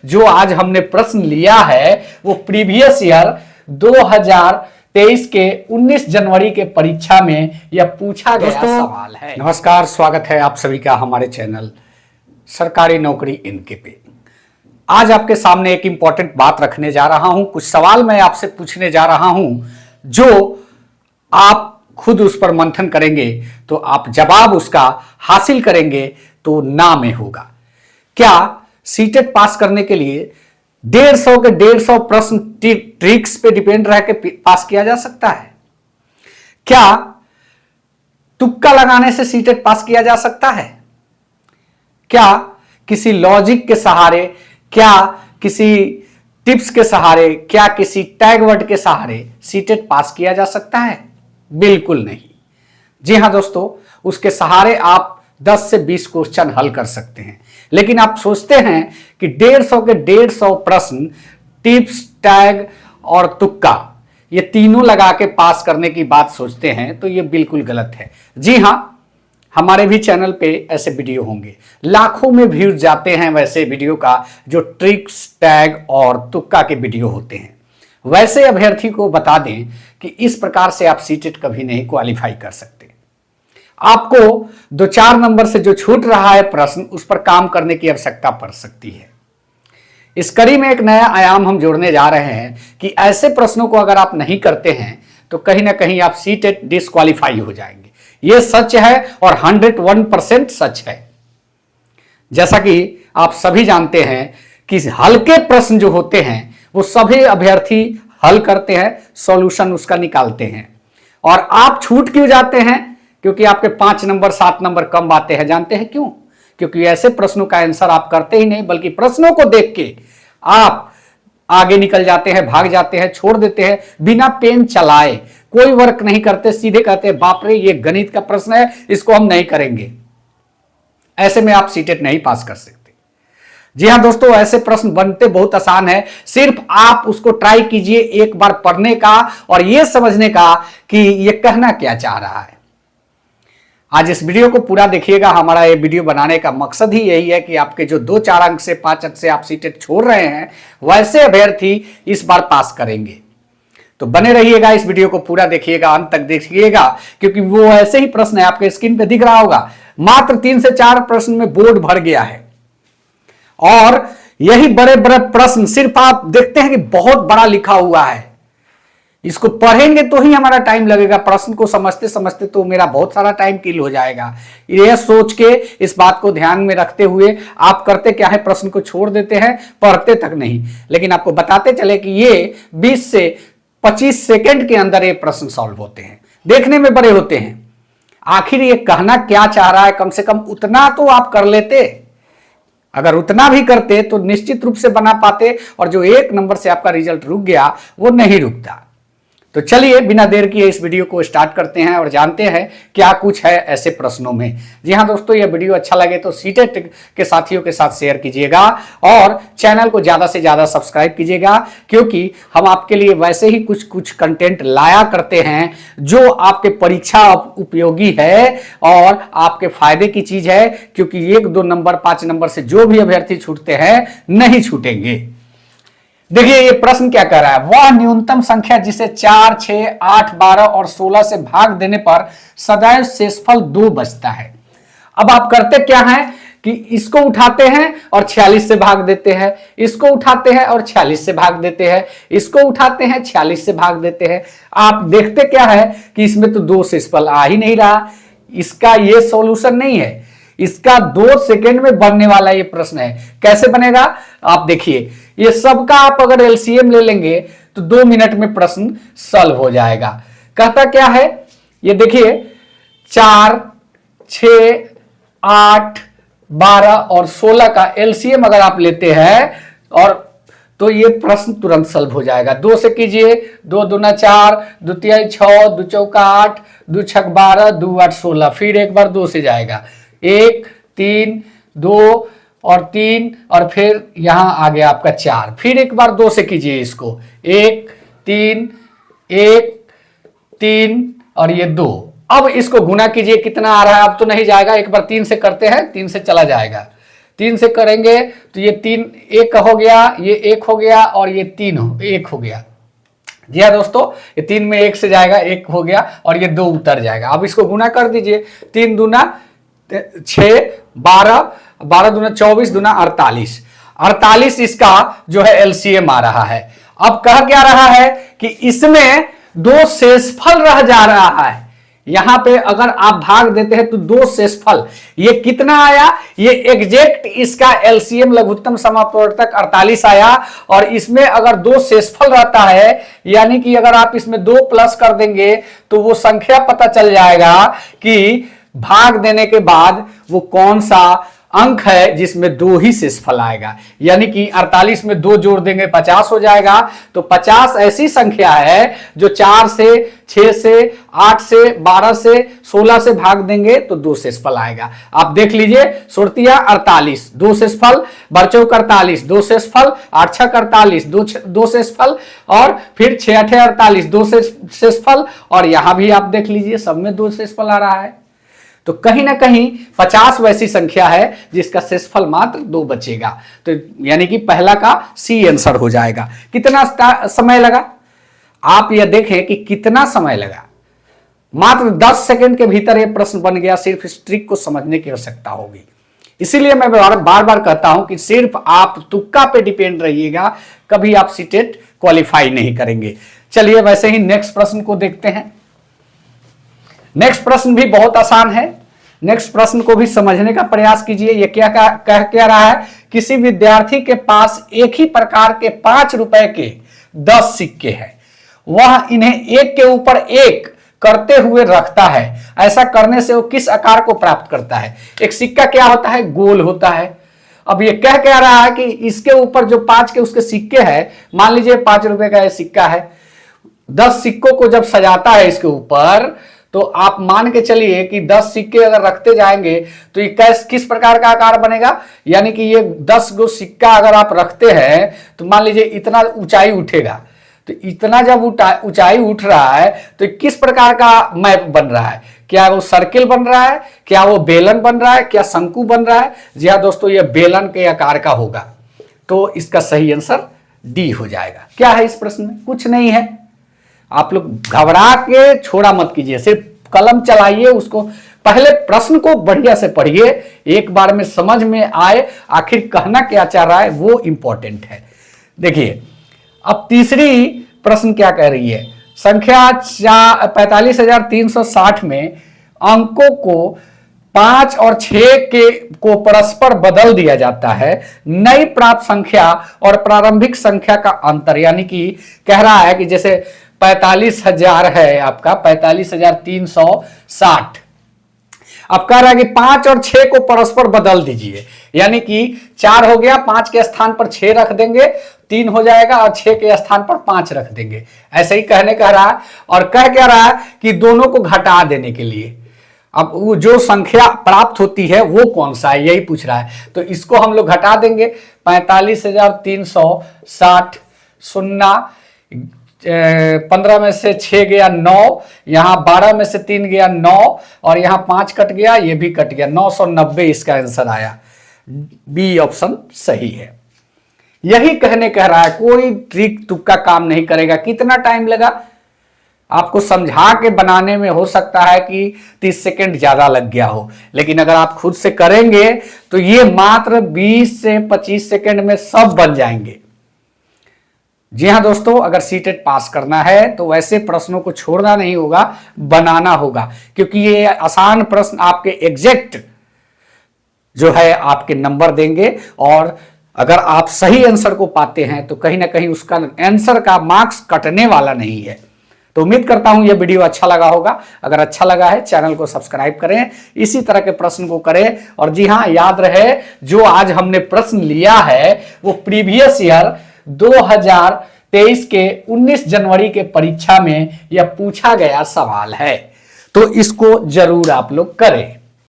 जो आज हमने प्रश्न लिया है वो प्रीवियस ईयर 2023 के 19 जनवरी के परीक्षा में यह पूछा गया सवाल है। नमस्कार, स्वागत है आप सभी का हमारे चैनल सरकारी नौकरी इनके पे। आज आपके सामने एक इंपॉर्टेंट बात रखने जा रहा हूं। कुछ सवाल मैं आपसे पूछने जा रहा हूं जो आप खुद उस पर मंथन करेंगे तो आप जवाब उसका हासिल करेंगे तो ना में होगा। क्या सीटेट पास करने के लिए 150 के 150 प्रश्न ट्रिक्स पे डिपेंड रह के पास किया जा सकता है? क्या तुक्का लगाने से सीटेट पास किया जा सकता है? क्या किसी लॉजिक के सहारे, क्या किसी टिप्स के सहारे, क्या किसी टैग वर्ड के सहारे सीटेट पास किया जा सकता है? बिल्कुल नहीं। जी हां दोस्तों, उसके सहारे आप 10 से 20 क्वेश्चन हल कर सकते हैं, लेकिन आप सोचते हैं कि 150 के 150 प्रश्न टिप्स, टैग और तुक्का ये तीनों लगा के पास करने की बात सोचते हैं तो ये बिल्कुल गलत है। जी हां, हमारे भी चैनल पे ऐसे वीडियो होंगे, लाखों में व्यूज जाते हैं वैसे वीडियो का जो ट्रिक्स, टैग और तुक्का के वीडियो होते हैं। वैसे अभ्यर्थी को बता दें कि इस प्रकार से आप सीटेट कभी नहीं क्वालिफाई कर सकते। आपको 2-4 नंबर से जो छूट रहा है प्रश्न, उस पर काम करने की आवश्यकता पड़ सकती है। इस कड़ी में एक नया आयाम हम जोड़ने जा रहे हैं कि ऐसे प्रश्नों को अगर आप नहीं करते हैं तो कहीं ना कहीं आप सीटेट डिस्क्वालीफाई हो जाएंगे। यह सच है और 101% सच है। जैसा कि आप सभी जानते हैं कि हल्के प्रश्न जो होते हैं वो सभी अभ्यर्थी हल करते हैं, सॉल्यूशन उसका निकालते हैं, और आप छूट क्यों जाते हैं? क्योंकि आपके 5 नंबर 7 नंबर कम आते हैं। जानते हैं क्यों? क्योंकि ऐसे प्रश्नों का आंसर आप करते ही नहीं, बल्कि प्रश्नों को देख के आप आगे निकल जाते हैं, भाग जाते हैं, छोड़ देते हैं, बिना पेन चलाए कोई वर्क नहीं करते, सीधे कहते हैं बाप रे ये गणित का प्रश्न है, इसको हम नहीं करेंगे। ऐसे में आप सीटेट नहीं पास कर सकते। जी हां दोस्तों, ऐसे प्रश्न बनते बहुत आसान है। सिर्फ आप उसको ट्राई कीजिए एक बार पढ़ने का और यह समझने का कि यह कहना क्या चाह रहा है। आज इस वीडियो को पूरा देखिएगा। हमारा ये वीडियो बनाने का मकसद ही यही है कि आपके जो 2-4 अंक से 5 अंक से आप सीटेट छोड़ रहे हैं, वैसे अभ्यर्थी इस बार पास करेंगे। तो बने रहिएगा, इस वीडियो को पूरा देखिएगा, अंत तक देखिएगा, क्योंकि वो ऐसे ही प्रश्न है, आपके स्क्रीन पे दिख रहा होगा। मात्र 3 से 4 प्रश्न में बोर्ड भर गया है, और यही बड़े बड़े प्रश्न सिर्फ आप देखते हैं कि बहुत बड़ा लिखा हुआ है। इसको पढ़ेंगे तो ही हमारा टाइम लगेगा, प्रश्न को समझते समझते तो मेरा बहुत सारा टाइम किल हो जाएगा। यह सोच के, इस बात को ध्यान में रखते हुए आप करते क्या है, प्रश्न को छोड़ देते हैं, पढ़ते तक नहीं। लेकिन आपको बताते चले कि ये 20 से 25 सेकंड के अंदर ये प्रश्न सॉल्व होते हैं, देखने में बड़े होते हैं। आखिर ये कहना क्या चाह रहा है, कम से कम उतना तो आप कर लेते। अगर उतना भी करते तो निश्चित रूप से बना पाते, और जो 1 नंबर से आपका रिजल्ट रुक गया वो नहीं रुकता। तो चलिए बिना देर किए इस वीडियो को स्टार्ट करते हैं और जानते हैं क्या कुछ है ऐसे प्रश्नों में। जी हां दोस्तों, यह वीडियो अच्छा लगे तो सीटेट के साथियों के साथ शेयर कीजिएगा और चैनल को ज्यादा से ज्यादा सब्सक्राइब कीजिएगा, क्योंकि हम आपके लिए वैसे ही कुछ कुछ कंटेंट लाया करते हैं जो आपके परीक्षा उपयोगी है और आपके फायदे की चीज है। क्योंकि 1-2 नंबर 5 नंबर से जो भी अभ्यर्थी छूटते हैं नहीं छूटेंगे। देखिए ये प्रश्न क्या कह रहा है, वह न्यूनतम संख्या जिसे 4, 6, 8, 12 और 16 से भाग देने पर सदैव शेषफल 2 बचता है। अब आप करते क्या हैं कि इसको उठाते हैं और 46 से भाग देते हैं, इसको उठाते हैं और 46 से भाग देते हैं, इसको उठाते हैं 46 से भाग देते हैं। आप देखते क्या है कि इसमें तो 2 शेषफल आ ही नहीं रहा। इसका ये सॉल्यूशन नहीं है, इसका 2 सेकंड में बनने वाला ये प्रश्न है। कैसे बनेगा आप देखिए, ये सबका आप अगर एलसीएम ले लेंगे तो 2 मिनट में प्रश्न सॉल्व हो जाएगा। कहता क्या है, ये देखिए 4, 6, 8, 12 और 16 का एलसीएम अगर आप लेते हैं और तो ये प्रश्न तुरंत सॉल्व हो जाएगा। 2 से कीजिए, 2 दूना 4, 2 तिहाई 6, 2 चौका 8, 2 छक 12, 2 8 16। फिर एक बार 2 से जाएगा, 1, 3, 2 और 3, और फिर यहां आ गया आपका 4। फिर एक बार 2 से कीजिए इसको, 1, 3, 1, 3 और ये 2। अब इसको गुना कीजिए, कितना आ रहा है? अब तो नहीं जाएगा, एक बार 3 से करते हैं, 3 से चला जाएगा। 3 से करेंगे तो ये 3 1 हो गया, ये 1 हो गया और ये 1 हो गया। जी हाँ दोस्तों, ये 3 में 1 से जाएगा, 1 हो गया और ये 2 उतर जाएगा। अब इसको गुना कर दीजिए, 3 दूना 6, 12, 12 दूना 24, दूना 48, 48 इसका जो है एलसीएम आ रहा है। अब कह क्या रहा है कि इसमें 2 शेषफल रह जा रहा है। यहां पे अगर आप भाग देते हैं तो 2 शेषफल, ये कितना आया, ये एग्जैक्ट इसका एलसीएम लघुत्तम समापवर्तक 48 आया। और इसमें अगर 2 शेषफल रहता है, यानी कि अगर आप इसमें 2 प्लस कर देंगे तो वो संख्या पता चल जाएगा कि भाग देने के बाद वो कौन सा अंक है जिसमें 2 ही शेषफल आएगा। यानी कि 48 में 2 जोड़ देंगे 50 हो जाएगा। तो 50 ऐसी संख्या है जो 4 से, 6 से, 8 से, 12 से, 16 से भाग देंगे तो 2 शेषफल आएगा। आप देख लीजिए, सुरतिया 48, 2 शेषफल, बरचौक 48, 2 शेषफल, 8 छक 48, 2 शेषफल, और फिर 6 8 48, 2 शेषफल, और यहां भी आप देख लीजिए सब में 2 शेषफल आ रहा है। तो कहीं ना कहीं 50 वैसी संख्या है जिसका शेषफल मात्र 2 बचेगा। तो यानी कि पहला का सी आंसर हो जाएगा। कितना समय लगा, आप यह देखें कि कितना समय लगा, मात्र 10 सेकंड के भीतर यह प्रश्न बन गया। सिर्फ इस ट्रिक को समझने की आवश्यकता होगी। इसीलिए मैं बार बार कहता हूं कि सिर्फ आप तुक्का पे डिपेंड रहिएगा, कभी आप सीटेट क्वालिफाई नहीं करेंगे। चलिए वैसे ही नेक्स्ट प्रश्न को देखते हैं। नेक्स्ट प्रश्न भी बहुत आसान है। नेक्स्ट प्रश्न को भी समझने का प्रयास कीजिए। यह क्या कह क्या रहा है, किसी विद्यार्थी के पास एक ही प्रकार के 5 रुपए के 10 सिक्के हैं, वह इन्हें एक के ऊपर एक करते हुए रखता है। ऐसा करने से वो किस आकार को प्राप्त करता है। एक सिक्का क्या होता है, गोल होता है। अब ये कह क्या रहा है कि इसके ऊपर जो 5 के उसके सिक्के हैं, मान लीजिए 5 रुपए का ये सिक्का है, 10 सिक्कों को जब सजाता है इसके ऊपर, तो आप मान के चलिए कि 10 सिक्के अगर रखते जाएंगे तो ये किस प्रकार का आकार बनेगा। यानी कि ये 10 गो सिक्का अगर आप रखते हैं तो मान लीजिए इतना ऊंचाई उठेगा। तो इतना जब ऊंचाई उठ रहा है तो किस प्रकार का मैप बन रहा है, क्या वो सर्किल बन रहा है, क्या वो बेलन बन रहा है, क्या शंकु बन रहा है। जी हाँ दोस्तों, ये बेलन के आकार का होगा। तो इसका सही आंसर डी हो जाएगा। क्या है इस प्रश्न में, कुछ नहीं है। आप लोग घबरा के छोड़ा मत कीजिए, सिर्फ कलम चलाइए, उसको पहले प्रश्न को बढ़िया से पढ़िए, एक बार में समझ में आए आखिर कहना क्या चाह रहा है, वो इंपॉर्टेंट है। देखिए अब तीसरी प्रश्न क्या कह रही है, संख्या 45,360 में अंकों को 5 और 6 को परस्पर बदल दिया जाता है। नई प्राप्त संख्या और प्रारंभिक संख्या का अंतर, यानी कि कह रहा है कि जैसे 45,000 है आपका, 45,360। अब कह रहा है कि 5 और 6 को परस्पर बदल दीजिए, यानी कि 4 हो गया, 5 के स्थान पर 6 रख देंगे, 3 हो जाएगा, और 6 के स्थान पर 5 रख देंगे। ऐसे ही कह रहा है। और कह क्या रहा है कि दोनों को घटा देने के लिए, अब वो जो संख्या प्राप्त होती है वो कौन सा है, यही पूछ रहा है। तो इसको हम लोग घटा देंगे। 45,360, 0, 15 में से 6 गया 9, यहां 12 में से 3 गया 9, और यहां 5 कट गया, ये भी कट गया, 990 इसका आंसर आया। बी ऑप्शन सही है। यही कह रहा है, कोई ट्रिक तुक्का काम नहीं करेगा। कितना टाइम लगा आपको समझा के बनाने में, हो सकता है कि 30 सेकंड ज्यादा लग गया हो, लेकिन अगर आप खुद से करेंगे तो ये मात्र 20 से 25 सेकंड में सब बन जाएंगे। जी हाँ दोस्तों, अगर सीटेट पास करना है तो वैसे प्रश्नों को छोड़ना नहीं होगा, बनाना होगा, क्योंकि ये आसान प्रश्न आपके एग्जैक्ट जो है आपके नंबर देंगे। और अगर आप सही आंसर को पाते हैं तो कहीं ना कहीं उसका आंसर का मार्क्स कटने वाला नहीं है। तो उम्मीद करता हूं यह वीडियो अच्छा लगा होगा। अगर अच्छा लगा है चैनल को सब्सक्राइब करें, इसी तरह के प्रश्न को करें। और जी हाँ, याद रहे जो आज हमने प्रश्न लिया है वो प्रीवियस ईयर 2023 के 19 जनवरी के परीक्षा में यह पूछा गया सवाल है। तो इसको जरूर आप लोग करें।